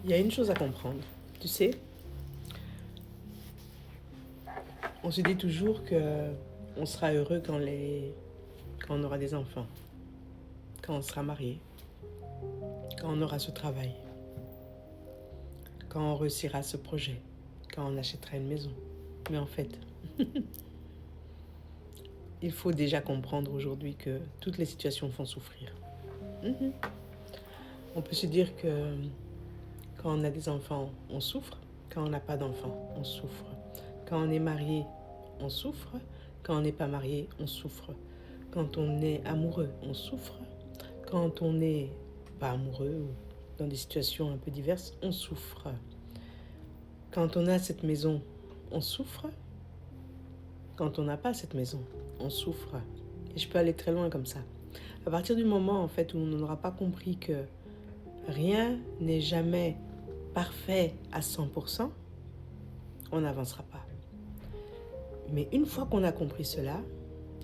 Il y a une chose à comprendre. Tu sais, on se dit toujours que on sera heureux quand on aura des enfants, quand on sera marié, quand on aura ce travail, quand on réussira ce projet, quand on achètera une maison. Mais en fait, il faut déjà comprendre aujourd'hui que toutes les situations font souffrir. Mhm. On peut se dire que quand on a des enfants, on souffre. Quand on n'a pas d'enfants, on souffre. Quand on est marié, on souffre. Quand on n'est pas marié, on souffre. Quand on est amoureux, on souffre. Quand on n'est pas amoureux ou dans des situations un peu diverses, on souffre. Quand on a cette maison, on souffre. Quand on n'a pas cette maison, on souffre. Et je peux aller très loin comme ça. À partir du moment en fait où on n'aura pas compris que rien n'est jamais parfait à 100%, on n'avancera pas. Mais une fois qu'on a compris cela,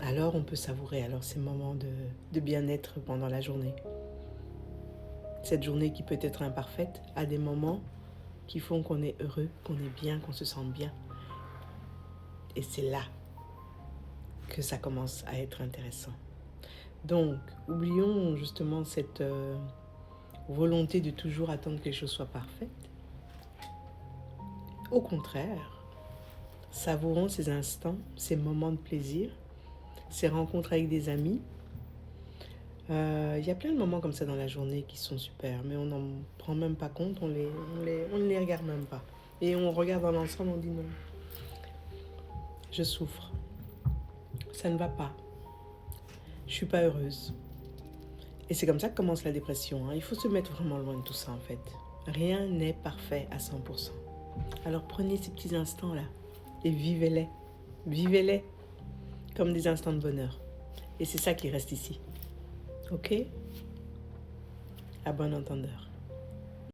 alors on peut savourer alors ces moments de bien-être pendant la journée. Cette journée qui peut être imparfaite a des moments qui font qu'on est heureux, qu'on est bien, qu'on se sent bien. Et c'est là que ça commence à être intéressant. Donc, oublions justement cette volonté de toujours attendre que les choses soient parfaites. Au contraire, savourons ces instants, ces moments de plaisir, ces rencontres avec des amis. Il y a plein de moments comme ça dans la journée qui sont super, mais on n'en prend même pas compte, on ne les regarde même pas. Et on regarde dans l'ensemble, on dit non, je souffre, ça ne va pas, je suis pas heureuse. Et c'est comme ça que commence la dépression. Il faut se mettre vraiment loin de tout ça en fait. Rien n'est parfait à 100%. Alors prenez ces petits instants-là et vivez-les. Vivez-les comme des instants de bonheur. Et c'est ça qui reste ici. Ok ? À bon entendeur.